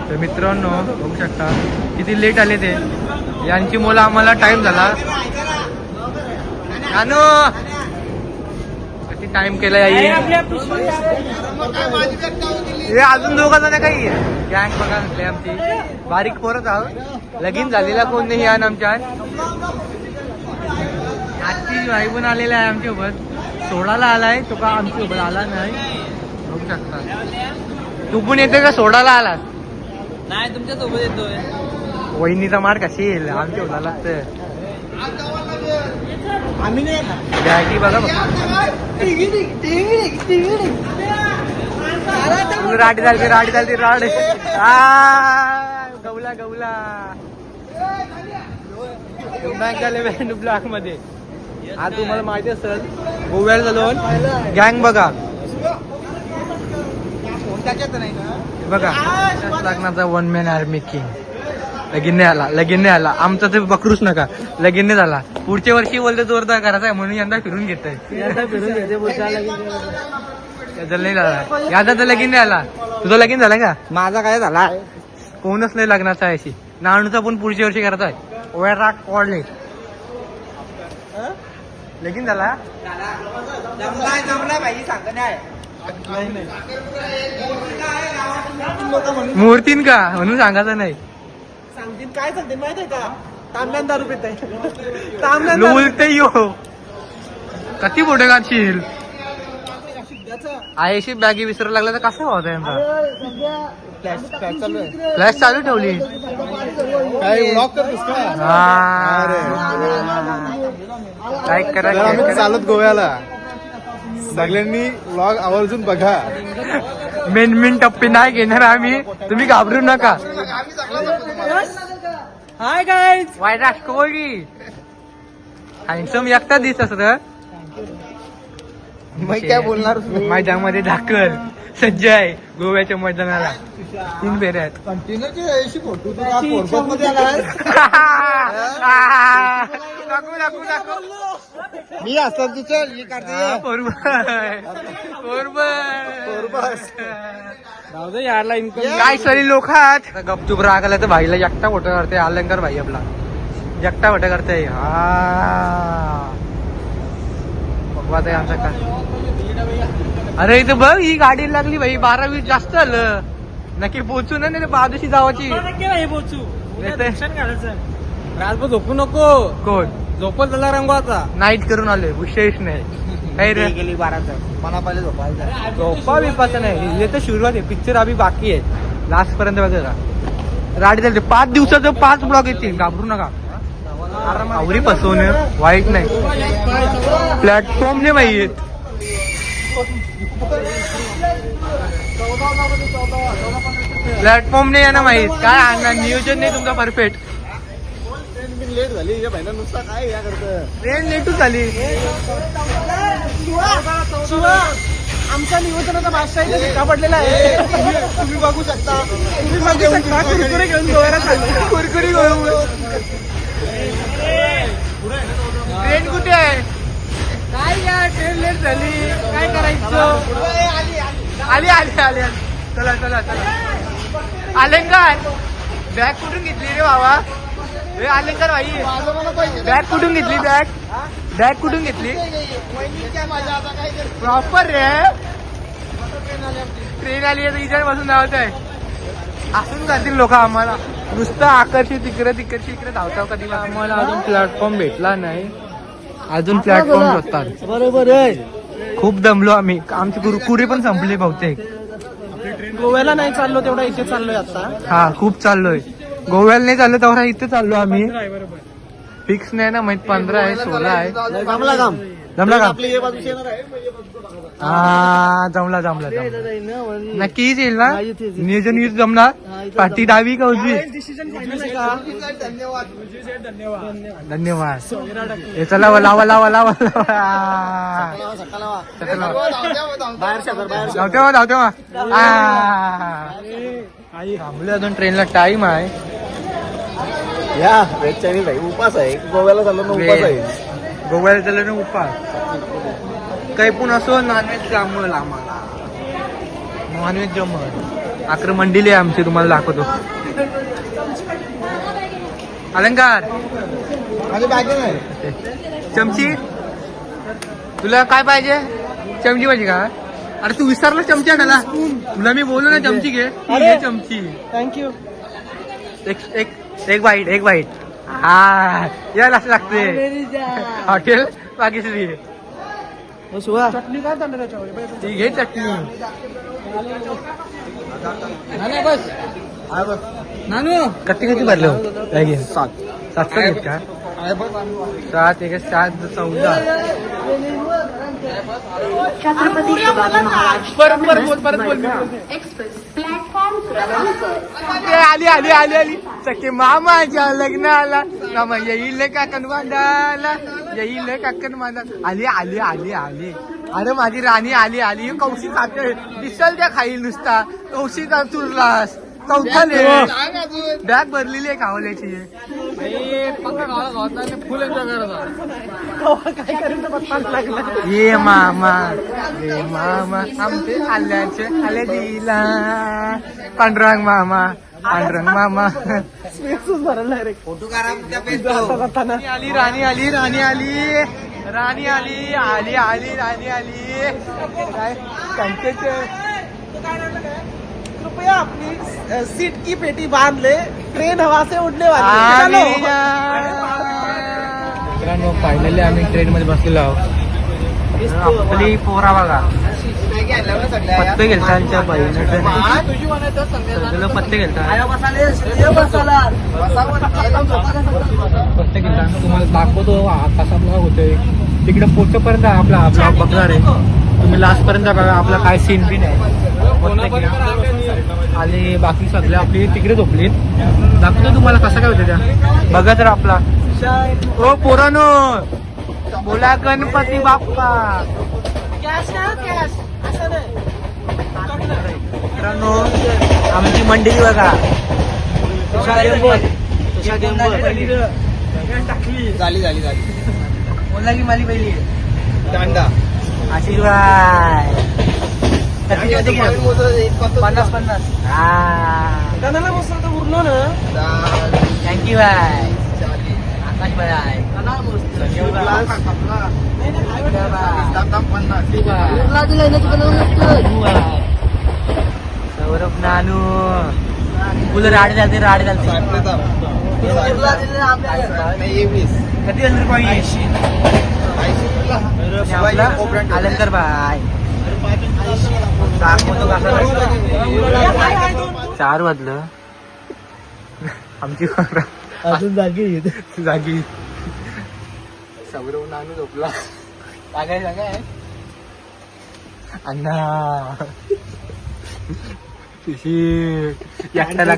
तर मित्रांनो बघू शकता किती लेट आले ते. यांची मुलं आम्हाला टाइम झाला. नानू किती टाइम केला याई. हे अजून दोघं जण काही गँग बघा म्हटले आमची बारीक पोरच आहोत. लगीन झालेला कोण नाही यान आमच्या. आजची भाई पण आलेला आहे आमच्यासोबत. सोडायला आलाय तो का आमच्यासोबत आला नाही. बघू शकता. तू पण येते का सोडायला आलास? नाही तुमच्या सोबत येतोय. वहिनीचा मार कशी येईल आमच्या होता लागतं. आम्ही नाही बॅगी बघा राडी चालते राडी चालते राड. गवला गवला ब्लॉक मध्ये. आज तुम्हाला माहिती असेल गोव्याला झालो गँग बघा बघा लग्नाचा वन मॅन आर्मी किंग. लगीन नाही आला लगीन नाही आला आमचा तर बकरूच नका. लगीन नाही झाला. पुढच्या वर्षी बोलते जोरदार करायचा आहे म्हणून यंदा फिरून घेत आहे. नाही झाला यादा तर लगीन नाही आला. तुझं लगीन झालं का? माझा काय झाला? कोणच नाही लग्नाचा आहे. नाणूचा पण पुढच्या वर्षी करत आहे. वेळा कॉडले लगीन झाला. जमला भाई सांग नाही. मूर्तीन का म्हणून सांगायचं नाही. सांगतील काय सांगते माहित आहे का? तांब्यान दारू पित आहे. बोलते यो किती मोठे काढशील. आयशी बॅगी विसरायला लागला तर कसं होत फ्लॅश चालू ठेवली. लाईक करा चालत गोव्याला सगळ्यांनी व्लॉग आवर्जून बघा. मेन टप्पे नाही घेणार आम्ही. तुम्ही घाबरू नका. Hi guys. वाईट राष्ट्रवादी हँडसम एकटा दिसत असत. काय बोलणार? मैदानामध्ये ढाकल सज्ज आहे गोव्याच्या मैदानाला. 3 फेऱ्या आहेत. कंटेनरचे फोटो मी असतात तुझं काय सरी लोक आहात. गपचूप रागाला तर भाईला एकटा फोटो करते. अलंकार भाई आपला एकटा फोटो करते. बघवा आमचा का. अरे इथं बघ ही गाडी लागली भाई. 12-20 जास्त झालं. नक्की पोचू ना नाही बाजूशी जावाची पोचू. रातभर झोपू नको. कोण झोपत झाला रंगवाचा. नाईट करून आलोय विशेष नाही. काही रे गेली 12चं. मला पहिले झोपायला झोपा बिपाचं नाही. हे तर सुरुवात आहे. पिक्चर अभि बाकी आहे. लास्ट पर्यंत बघा. राडी चालते. 5 दिवसाचं 5 ब्लॉग येतील. घाबरू नका. आवरी फसवणं वाईट नाही. प्लॅटफॉर्म नाही माहित. प्लॅटफॉर्म नाही आहे ना माहित. काय आणणार नियोजन नाही तुमचा परफेक्ट. लेट झाली या भाईना नुसता काय या करतं. ट्रेन लेटच झाली. आमच्या नियोजनाचा बादशाह शिक्का पडलेला आहे. तुम्ही बघू शकता. तुम्ही बघू शकता. कुरकुरे घेऊन गोव्याला चाललो. कुरकुरी ट्रेन कुठे आहे? काय या ट्रेन लेट झाली. काय करायचं. आली आली आली. चला चला चला. अलंकार बॅग कुठून घेतली रे बाबा. अलंकार भाई बॅग कुठून घेतली. बॅग कुठून घेतली. प्रॉपर रे. ट्रेन आली आहे इकडे बसून धावत आहे. असून जातील लोक आम्हाला नुसतं आकर्षित तिकडे धावताव. कधी आम्हाला अजून प्लॅटफॉर्म भेटला नाही. अजून प्लॅटफॉर्म शोधतात. बरोबर आहे. खूप दमलो आम्ही. आमची कुरकुरे पण संपले बहुतेक. गोव्याला नाही चाललो तेवढा इथे चाललोय आता. हा खूप चाललोय. गोव्याला नाही चाललो तेवढा इथे चाललो आम्ही. फिक्स नाही ना माहित. 15 आहे 16 आहे. जमला काम. जमला का. आपली हे बाजूची येणार आहे. हा जमला नक्कीच येईल ना. नियोजन यूज जमणार. पाठी डावी का उजवी. धन्यवाद. हे चला लावा धावते थांबले. अजून ट्रेनला टाइम आहे. या व्हेज चायनीज भाई उपास आहे. गोव्याला चाललो ना उपास आहे. गोव्याला चाललं ना उपास. काही पण असो नॉनव्हेज जमल आम्हाला. नॉनव्हेज जमल. अकरा मंडिली आहे आमची, तुम्हाला दाखवतो. अलंकार माझी बॅग नाही. चमची तुला काय पाहिजे? चमची पाहिजे का? अरे तू विसरला चमची आणायला. तुला मी बोललो ना चमची घे. अरे. घे चमची. थँक्यू. एक बाईट. हा यायला असं लागते. हॉटेल पाकिस्तानी. चटणी काय चाललं त्याच्यावर? ती घे चटणी. नानू कट्टी किती भरलं? काय घे? 7 घेत का? 7 1 7 14. छत्रपती शिवाजी महाराज परत बोल. एक्सप्रेस प्लॅटफॉर्म क्रमांक आली सखे मामाच्या लग्नाला मामा येईल काकण बांधाला, येईल काकण बांधाला. आली अरे माझी राणी आली. कौशिक खाते दिसल त्या खाईल नुसता. कौशिक चुरलास चौथा बॅग भरलेली आहे खावल्याची. फुल एन्जॉय करत काय करायचं पत्ता लागला. ये मामा आमचे आल्या दिला. पांडुरंग मामा स्पेसच भरला रे. फोटो काढा. आली राणी आली. काय कृपया अपनी सीट की पेटी बांध ले, ट्रेन हवा से उडने वाली है. मित्रांनो फायनली आम्ही ट्रेन मध्ये बसलेलो आहोत. आपली पोरा बघा पत्ते गेलता त्यांच्या बहिणीने पत्ते गेलता तुम्हाला दाखवतो कसा ब्लॉग होतोय. तिकडे पोचपर्यंत आपला ब्लॉग बघणार आहे. तुम्ही लास्ट पर्यंत बघा आपला काय सीन बिन आहे. आणि बाकी सगळे आपली तिकडे झोपली. दाखवतो तुम्हाला कसं काय होतं त्या. बघा तर आपला ओ पोरानो बोला गणपती बाप्पा. मित्रांनो आमची मंडळी बघा. झाली बोला की माली पहिली दांडा आशीर्वाद 50 कणाला मस्त उरलो ना. Thank you bye. Akash bye. Saurabh नानू फुल राड चालते. कधी अलंकार बाय. दाखवतो कसा 4 वाजलं. आमची अजून जागी सौरव नानू झोपला. जागा आहे अण्णा एकट्याला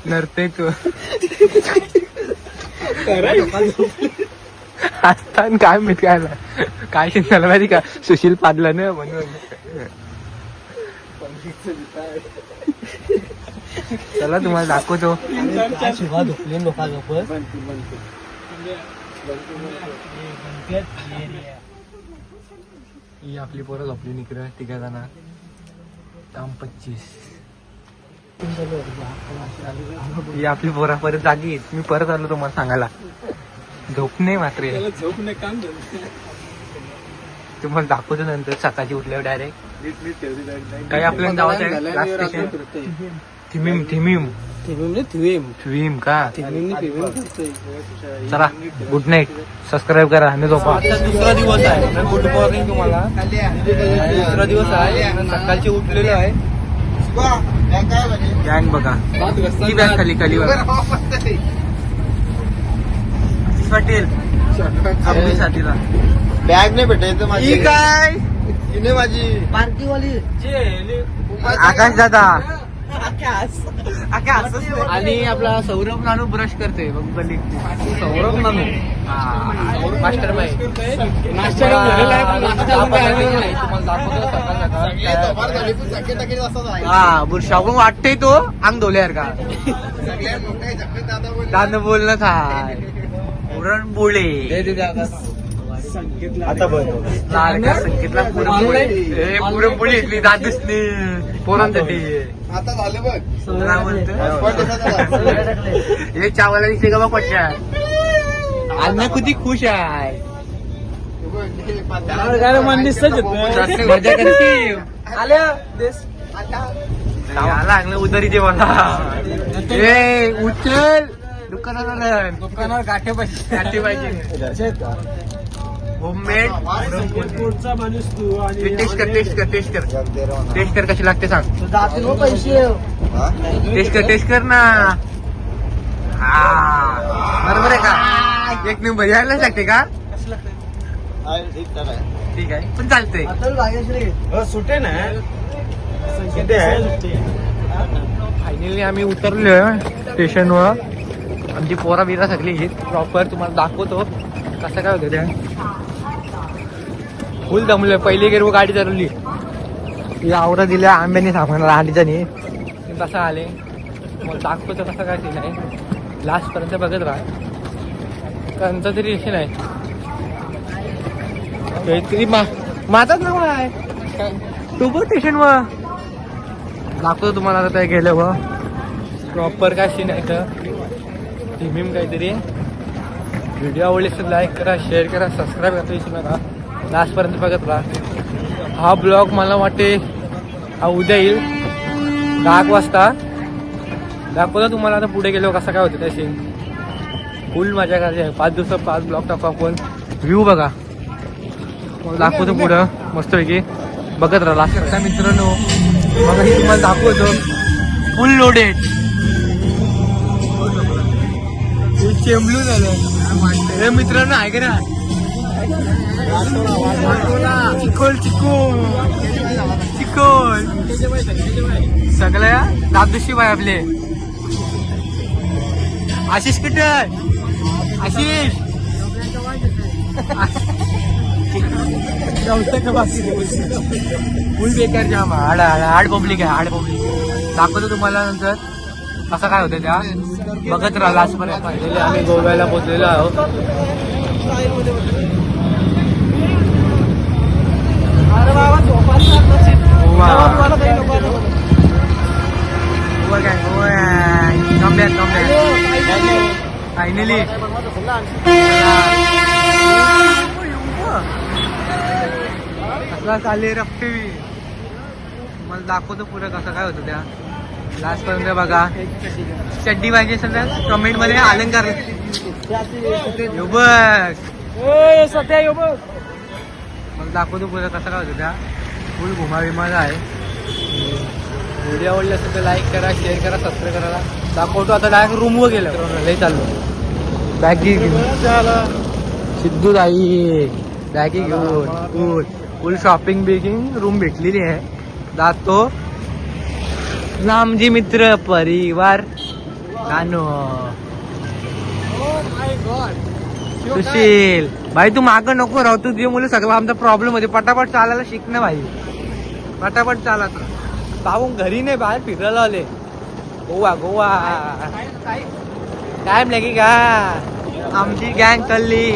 नरते तू असताना काय माहित काय शिंदाला माहिती का. सुशील पाडला ना म्हणून. चला तुम्हाला दाखवतो. ही आपली पोरं झोपली निकडं 3 जण. काम 25. ही आपली पोरा परत जागी. मी परत आलो तुम्हाला सांगायला. झोप नाही मात्र तुम्हाला दाखवतो नंतर सकाळची उठल्यावर डायरेक्ट. काही आपल्याला जावं आहे लास्ट स्टेशन थिमीम का. चला गुड नाईट. सबस्क्राईब करा आणि झोपा. दुसरा दिवस आहे. गुड मॉर्निंग तुम्हाला. दुसरा दिवस आहे. सकाळची उठलेलो आहे. गँग बघा ही बॅग खाली वाटेल आपली साथीला. बॅग नाही भेटायचं माझी. काय तिने माझी पार्टीवाली आकाश दादा आकाश आणि आपला सौरभ नानू ब्रश करते बघ गल्ली. सौरभ नानू मास्टर बाई हा बुरशाकडून वाटते तो अंग धोल्यार का. दादा बोलणं थाय पुरण बोळे आता बघ लाडका संकेतला पुरणपोळी घेतली दादूसनी पोरांसाठी. आता झाले बघ. काय म्हणतो? हे चावला दिसले का बघ पट्ट्या. अण्णा किती खुश आहे. मजा करते. लागलं उधारी दे मला. ए उचल दुकानावर गाठे पाहिजे. होममेड टेस्ट कर कशी लागते सांग. टेस्ट कर ना. हा बरोबर आहे का. एक नंबर यायलाच लागते का. ठीक आहे पण चालतंय. सुटे ना फायनली आम्ही उतरलोय स्टेशनवर. आमची पोरा बिरा सगळी घेत प्रॉपर तुम्हाला दाखवतो कसं काय होतं त्या. फुल दमलोय. पहिली गेर गाडी चालवली. या आवरा दिल्या आंब्याने सामान राहणीच्यानी कसं आले मग दाखवतो कसं काय सीन आहे. लास्ट पर्यंत बघत राहा. कोणतं तरी रिएक्शन आहे तरी माझाच नाव आहे तो बघ स्टेशनवर. दाखवतो तुम्हाला आता त्या गेल्यावर प्रॉपर काय सीन आहे तर टीम काहीतरी. व्हिडिओ आवडले तर लाईक करा, शेअर करा, सबस्क्राईब करता विसरू नका. लास्टपर्यंत बघत राहा. हा ब्लॉग मला वाटते हा उद्या येईल 10 वाजता. दाखवतो तुम्हाला आता पुढे गेलो कसं काय होतं त्या सीन. फुल मजा करायची आहे. 5 दिवसात 5 ब्लॉग टाकू आपण. व्ह्यू बघा दाखवतो पुढं मस्तपैकी बघत राहा. लास्ट मित्रांनो मग हे तुम्हाला दाखवतो फुल लोडेड. चेंबलू झालं हे मित्रांनो आहे का. चिकोल चिकोल चिकोल सगळ्या दादूशी बाय आपले. आशिष किटन आशिष फुल बेकार जाम. हाड पब्लिक आहे. हाड पब्लिक दाखवतो तुम्हाला नंतर कसं काय होतं त्या. बघत राहा लास्टपर्यंत. फायनली आम्ही गोव्याला पोहोचलेलो आहोत. फायनली कसला चालले रफ्ते. मला दाखवतो पुढे कसं काय होतं त्या. लास्ट पर्यंत बघा. चड्डी पाहिजे सध्या कमेंट मध्ये अलंकार मला दाखवतो पुढे कसं काय होतं त्या. फुल घुमाविमाला आहे. व्हिडिओ आवडले असेल तर लाईक करा, शेअर करा, सबस्क्राईब करायला. दाखवतो आता डायरेक्ट रूमवर गेलं लई चाललो. बॅगी घेऊन सिद्धू ताई बॅगी घेऊन फुल शॉपिंग बिगिंग. रूम भेटलेली आहे. जातो नामजी मित्र परिवार कानो. सुशील भाई तू मागं नको राहू. तू जे मुलं सगळं आमचा प्रॉब्लेम होते. पटापट चालायला शिक ना भाई. पटापट चाला. पाहून घरी नाही बाहेर फिरायला आले. गोवा गोवा टाइम लागे का. आमची गँग चालली.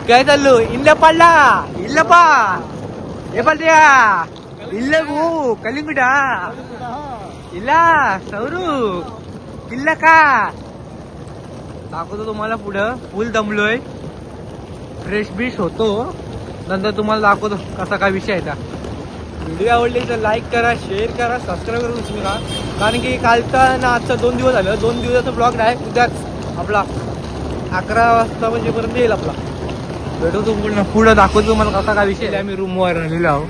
काय चाललो इल्ल पडला इल्ल पा हे पडल्या इल्ल गो कलिंगडा इल्ला सौरू किल्ला का. दाखवतो तुम्हाला पुढं. फुल दमलोय. फ्रेश बिश होतो. नंतर तुम्हाला दाखवतो कसा काय विषय आहे. व्हिडिओ आवडली तर लाईक करा, शेअर करा, सबस्क्राईब करून विसरू नका. कारण की कालचा ना आजचा 2 दिवस झालं. 2 दिवसाचा ब्लॉग आहे. उद्याच आपला 11 वाजता म्हणजे पर्यंत येईल आपला. भेटू तुम्हाला पुढं दाखवतो तुम्हाला कसा काय विषय. आम्ही रूमवर राहिलेलो आहो.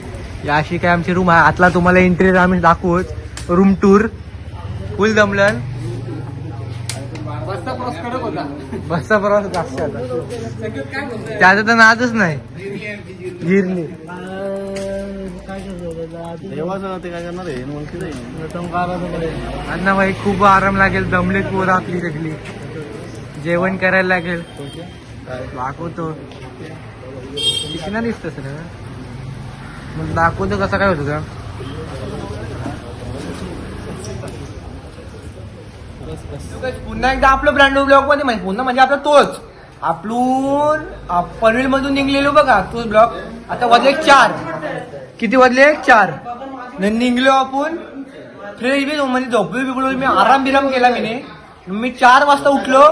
या अशी काय आमची रूम आहे. आतला तुम्हाला इंटेरियर आम्ही दाखवूच. रूम टूर फुल दमलन. बसचा प्रवास जास्त त्याचा तर नादच नाही. गिरली अण्णा भाई खूप आराम लागेल. दमलेत पोरं आपली सगळी. जेवण करायला लागेल. दाखवतो शिकणार दिसत सर. मग दाखवतो कसं काय होतं का. पुन्हा एकदा आपलं ब्रँड ब्लॉग मध्ये माहिती. पुन्हा म्हणजे आपला तोच पनवेल मधून निघलेलो बघा तो ब्लॉक. आता वाजले 4. किती वाजले? 4. निघलो आपण फ्रेश बी म्हणजे झोपलो बिपलो मी आराम बिराम केला मी 4 वाजता उठलो.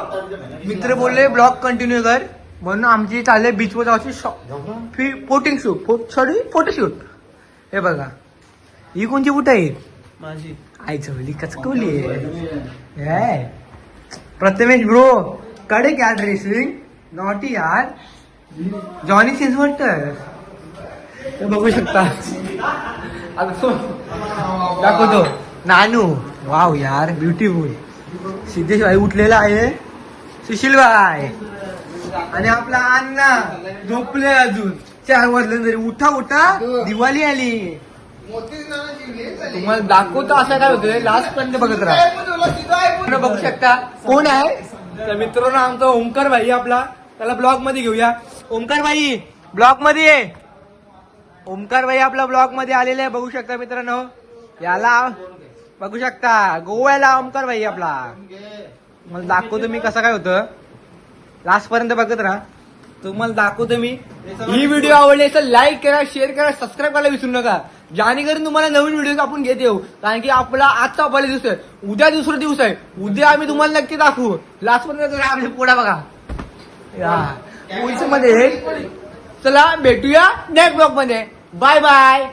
मित्र बोलले ब्लॉग कंटिन्यू कर म्हणून आमची चालले बीचवर जायची फोटोशूट. हे बघा ही कोणची बुट आहे? माझी आईच हल्ली कचकवली आहे. प्रथमेश ब्रो कडे क्या ड्रेसिंग नॉटी यार जॉनी सिन्स वाटत बघू शकता. दाखवतो नानू. वाव यार ब्युटिफुल. सिद्धेश भाई उठलेला आहे. सुशील भाई आणि आपला अण्णा झोपले अजून 4 वाजले तरी. उठा दिवाळी आली. तुम्हाला दाखवतो असं काय होतं लास्ट पर्यंत बघत राहा. बघू शकता कोण आहे तर मित्रांनो आमचा ओमकार भाई आपला. त्याला ब्लॉग मध्ये घेऊया. ओमकार भाई ब्लॉग मध्ये ये. ओमकार भाई आपला ब्लॉग मध्ये आलेला आहे बघू शकता मित्रांनो. याला बघू शकता गोव्याला ओमकार भाई आपला. मला दाखवतो मी कसं काय होतं लास्ट पर्यंत बघत राहा. तुम्हाला दाखवतो मी. ही व्हिडिओ आवडली असेल लाईक करा शेअर करा सबस्क्राईब करायला विसरू नका. जेणेकरून तुम्हाला नवीन व्हिडिओ आपण घेत येऊ. कारण की आपला आजचा पहिला दिवस आहे. उद्या दुसरा दिवस आहे. उद्या आम्ही तुम्हाला नक्की दाखवू. लास्ट पर्यंत पुढे बघा मध्ये. चला भेटूया नेक्स्ट ब्लॉग मध्ये. Bye bye.